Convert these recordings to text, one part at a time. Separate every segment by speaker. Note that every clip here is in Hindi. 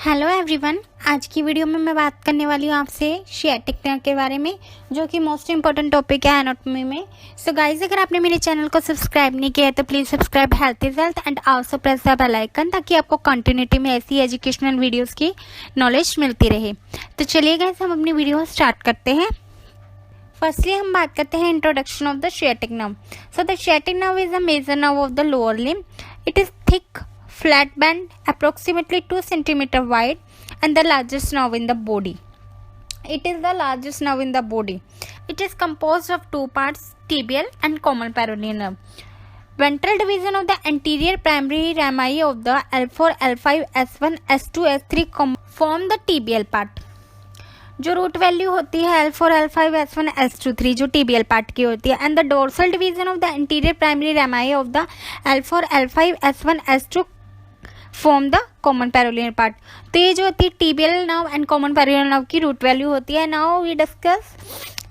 Speaker 1: हेलो एवरीवन, आज की वीडियो में मैं बात करने वाली हूँ आपसे शियाटिक नर्व के बारे में, जो कि मोस्ट इंपॉर्टेंट टॉपिक है एनाटॉमी में। सो गाइज, अगर आपने मेरे चैनल को सब्सक्राइब नहीं किया है तो please subscribe health is wealth and also press the bell icon, ताकि आपको कंटिन्यूटी में ऐसी एजुकेशनल वीडियोस की नॉलेज मिलती रहे। तो चलिए गाइज, हम अपनी वीडियो स्टार्ट करते हैं। फर्स्टली हम बात करते हैं introduction of the sciatic nerve. So the sciatic nerve is a major nerve of the lower limb. It is thick flat band, approximately 2 centimeter wide, and the largest nerve in the body. It is the largest nerve in the body. It is composed of two parts, tibial and common peroneal nerve. Ventral division of the anterior primary rami of the L4, L5, S1, S2, S3 form the tibial part. जो रूट वैल्यू होती है L4, L5, S1, S2, 3 जो टीबीएल पार्ट की होती है, and the dorsal division of the anterior primary rami of the L4, L5, S1, S2 form the common peroneal part. तो ये जो होती है tibial nerve and common peroneal nerve की रूट वैल्यू होती है। Now we discuss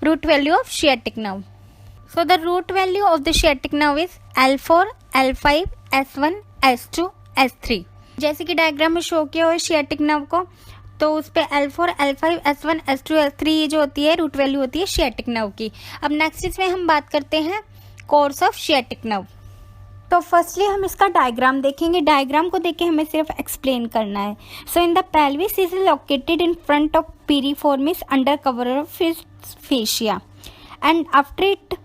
Speaker 1: root value of sciatic nerve. So the root value of the sciatic nerve is L4, L5, S1, S2, S3। जैसे कि डायग्राम में शो किया हुआ है शियाटिक नर्व को, तो उस पे L4, L5, S1, S2, S3 ये जो होती है रूट वैल्यू होती है शियाटिक नर्व की। अब नेक्स्ट इसमें हम बात करते हैं कोर्स ऑफ शियाटिक नर्व। तो फर्स्टली हम इसका डायग्राम देखेंगे। डायग्राम को देख के हमें सिर्फ एक्सप्लेन करना है। So in the pelvis is located in front of piriformis under cover of its fascia, and after it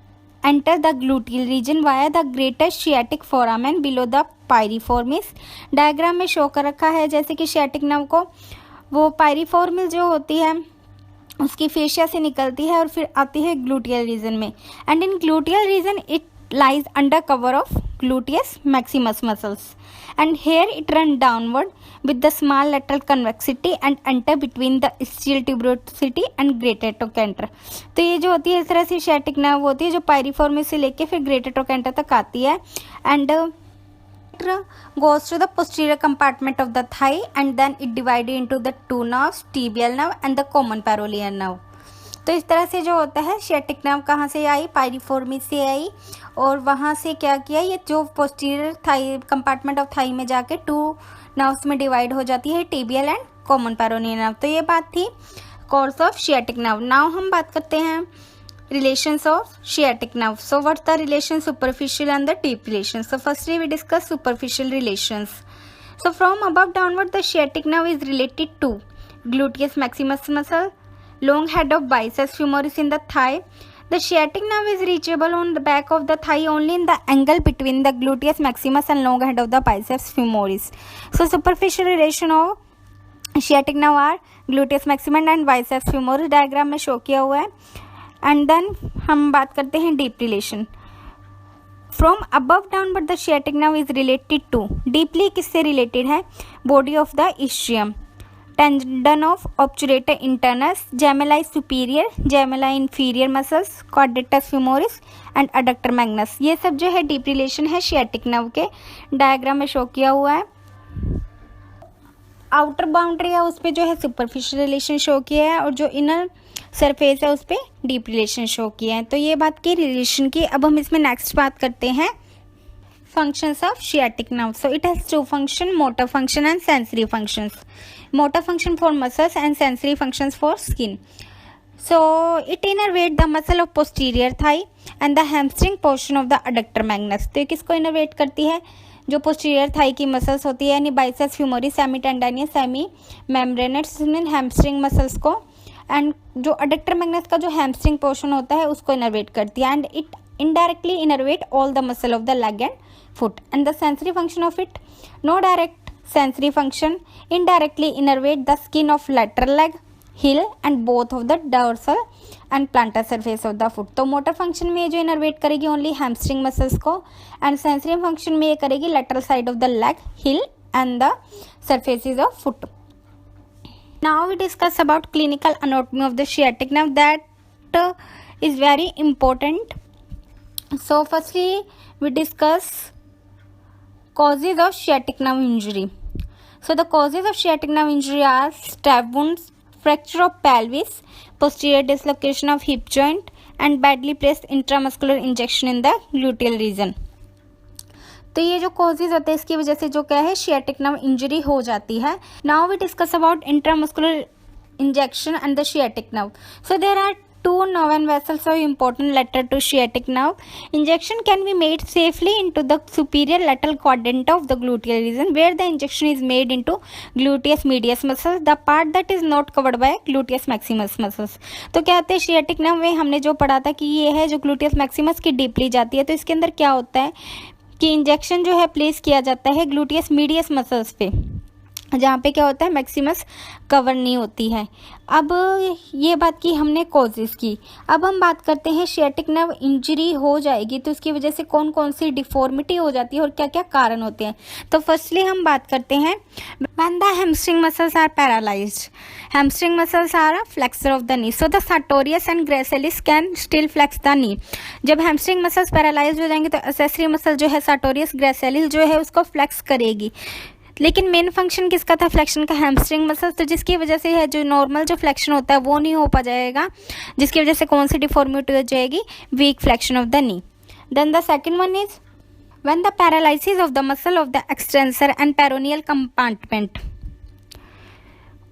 Speaker 1: enter the gluteal region via the greater sciatic foramen below the piriformis। Diagram में शो कर रखा है जैसे कि शियाटिक नर्व को वो पायरिफॉर्मिल जो होती है उसकी फेशिया से निकलती है और फिर आती है ग्लूटियल रीजन में, and in gluteal region it lies under cover of gluteus maximus muscles, and here it run downward with the small lateral convexity and enter between the ischial tuberosity and greater trochanter। तो ये जो होती है इस तरह से शियाटिक नर्व होती है जो पायरिफॉर्मिस से लेके फिर ग्रेटर ट्रोकेंटर तक आती है, and goes to the posterior compartment of the thigh, and then it divided into the two nerves, tibial nerve and the common peroneal nerve। तो इस तरह से जो होता है शियाटिक नर्व कहाँ से आई, पायरिफॉर्मिस से आई, और वहाँ से क्या किया, ये जो posterior thigh compartment of thigh में जाके टू नर्व्स में डिवाइड हो जाती है, tibial and common peroneal nerve. तो ये बात थी course of sciatic nerve. Now हम बात करते हैं relations of sciatic nerve. So what's the relation superficial and the deep relation. So firstly we discuss superficial relations. So from above downward the sciatic nerve is related to gluteus maximus muscle, long head of biceps femoris in the thigh. The sciatic nerve is reachable on the back of the thigh only in the angle between the gluteus maximus and long head of the biceps femoris. So superficial relation of sciatic nerve are gluteus maximus and biceps femoris, diagram में शो किया हुआ है। एंड देन हम बात करते हैं deep relation. From above downward the sciatic nerve is related to, deeply किससे रिलेटेड है, body of the ischium, tendon of obturator internus, gemelli superior, gemelli inferior muscles, quadratus femoris and adductor magnus। ये सब जो है डीप रिलेशन है शियाटिक नर्व के, डायग्राम में शो किया हुआ है। आउटर बाउंड्री है उस पर जो है सुपरफिशियल रिलेशन शो किया है, और जो इनर सरफेस है उस पर डीप रिलेशन शो किया है। तो ये बात की रिलेशन की। अब हम इसमें नेक्स्ट बात करते हैं functions of sciatic nerve. So it has two function, motor function and sensory functions. Motor function for muscles and sensory functions for skin. So it innervate the muscle of posterior thigh and the hamstring portion of the adductor magnus। तो ये किसको इनर्वेट करती है, जो पोस्टीरियर थाई की मसल्स होती है, यानी biceps femoris, semi tendinosus, semi membranosus, hamstring muscles को, एंड जो अडक्टर मैग्नस का जो हैमस्ट्रिंग पोर्शन होता है उसको इनर्वेट करती है, and it indirectly innervate all the muscle of the leg and foot। And the sensory function of it, no direct sensory function, indirectly innervate the skin of lateral leg, heel and both of the dorsal and plantar surface of the foot। तो मोटर फंक्शन में ये जो इनर्वेट करेगी ओनली हैमस्ट्रिंग मसल्स को, एंड सेंसरी फंक्शन में ये करेगी lateral side of the leg, heel and the surfaces of foot। Now we discuss about clinical anatomy of the sciatic nerve, that is very important। So firstly we discuss causes of sciatic nerve injury। So the causes of sciatic nerve injury are stab wounds, fracture of pelvis, posterior dislocation of hip joint and badly placed intramuscular injection in the gluteal region। तो ये जो कॉजेज होते हैं इसकी वजह से जो क्या है शियाटिक नर्व इंजरी हो जाती है। Now we discuss about intramuscular injection and the sciatic nerve. So there are two nerve vessels of important lateral to sciatic nerve. Injection can be made safely into the superior lateral quadrant of the gluteal region, where the injection is made into gluteus medius muscle, the part that is not covered by gluteus maximus muscles. तो क्या होते हैं sciatic nerve में हमने जो पढ़ा था कि ये है जो gluteus maximus की डीपली जाती है, तो इसके अंदर क्या होता है कि इंजेक्शन जो है प्लेस किया जाता है ग्लूटियस मीडियस मसल्स पे, जहाँ पे क्या होता है मैक्सिमस कवर नहीं होती है। अब ये बात की हमने कॉजेज़ की। अब हम बात करते हैं शियाटिक नर्व इंजरी हो जाएगी तो उसकी वजह से कौन कौन सी डिफॉर्मिटी हो जाती है और क्या क्या कारण होते हैं। तो फर्स्टली हम बात करते हैं when the hamstring muscles are paralysed. Hamstring muscles are flexor of the knee, so the sartorius and gracilis can still flex the knee. जब हैमस्ट्रिंग मसल्स पैरालाइज हो जाएंगे तो एक्सेसरी मसल जो है सार्टोरियस ग्रेसिलिस जो है उसको फ्लेक्स करेगी, लेकिन मेन फंक्शन किसका था फ्लेक्शन का, हैमस्ट्रिंग मसल्स, तो जिसकी वजह से है जो नॉर्मल जो फ्लेक्शन होता है वो नहीं हो पा जाएगा, जिसकी वजह से कौन सी डिफॉर्मिटी हो जाएगी, weak flexion of the knee. Then the second one is when the paralysis of the muscle of the extensor and peroneal compartment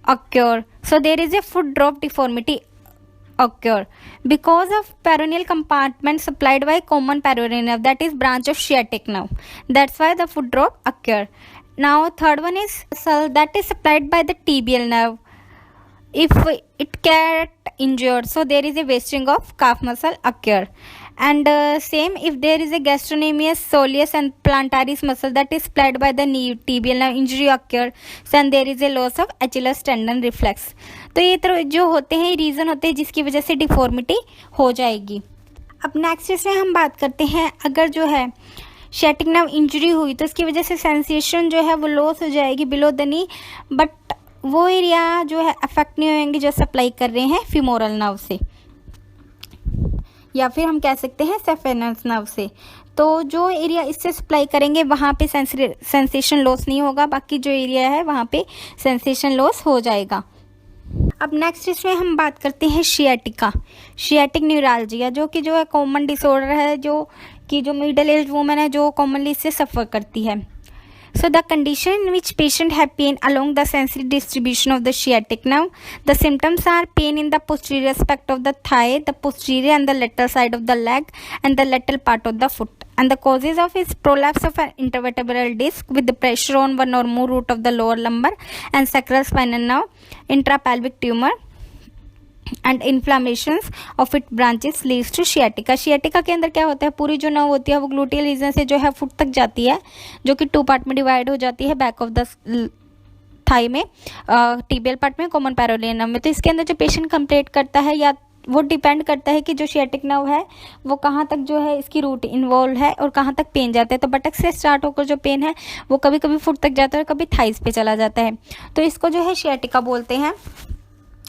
Speaker 1: occur, so there is a foot drop deformity occur because of peroneal compartment supplied by common peroneal nerve, that is branch of sciatic nerve, that's why the foot drop occur. Now third one is muscle that is supplied by the tibial nerve. If it get injured, so there is a wasting of calf muscle occur. And same if there is a gastrocnemius soleus and plantaris muscle that is supplied by the knee tibial nerve, injury occur, then there is a loss of Achilles tendon reflex. तो ये तो जो होते हैं रीज़न होते हैं जिसकी वजह से डिफॉर्मिटी हो जाएगी। अब नेक्स्ट इसमें हम बात करते हैं अगर जो है शियाटिक नर्व इंजरी हुई तो इसकी वजह से सेंसेशन जो है वो लॉस हो जाएगी बिलो द नी, बट वो एरिया जो है अफेक्ट नहीं होंगे जो सप्लाई कर रहे हैं फीमोरल नर्व से, या फिर हम कह सकते हैं सेफेनस नर्व से। तो जो एरिया इससे सप्लाई करेंगे वहाँ पे सेंसेशन लॉस नहीं होगा, बाकी जो एरिया है वहाँ पे सेंसेशन लॉस हो जाएगा। अब नेक्स्ट इसमें हम बात करते हैं शियाटिका, शियाटिक न्यूरालजिया, जो कि जो है कॉमन डिसऑर्डर है जो कि जो मिडिल एज वुमेन है जो कॉमनली इससे सफ़र करती है। So the condition in which patient have pain along the sensory distribution of the sciatic nerve. The symptoms are pain in the posterior aspect of the thigh, the posterior and the lateral side of the leg, and the lateral part of the foot. And the causes of is prolapse of an intervertebral disc with the pressure on one or more root of the lower lumbar and sacral spinal nerve, intrapelvic tumor, and inflammation of it branches leads to sciatica. Sciatica के अंदर क्या होता है पूरी जो नर्व होती है वो ग्लूटियल रीजन से जो है फुट तक जाती है, जो कि टू पार्ट में डिवाइड हो जाती है, बैक ऑफ द थाई में, टिबियल पार्ट में, कॉमन पेरोनियल नर्व में। तो इसके अंदर जो पेशेंट कंप्लेंट करता है या वो डिपेंड करता है कि जो शियाटिक नर्व है वो कहाँ तक जो है इसकी रूट इन्वॉल्व है और कहाँ तक पेन जाता है। तो बटक से स्टार्ट होकर जो पेन है वो कभी कभी फुट तक जाता है और कभी थाइस पे चला जाता है, तो इसको जो है शियाटिका बोलते हैं,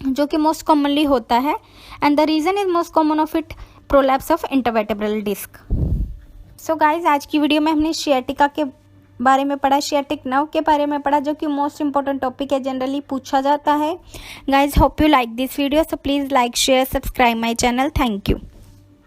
Speaker 1: जो कि मोस्ट कॉमनली होता है। And the reason is most common of it prolapse of intervertebral disc. So guys आज की वीडियो में हमने शियाटिका के बारे में पढ़ा, शियाटिक नर्व के बारे में पढ़ा, जो कि मोस्ट इंपॉर्टेंट टॉपिक है, जनरली पूछा जाता है। Guys hope you like this video, so please like share subscribe my channel. Thank you.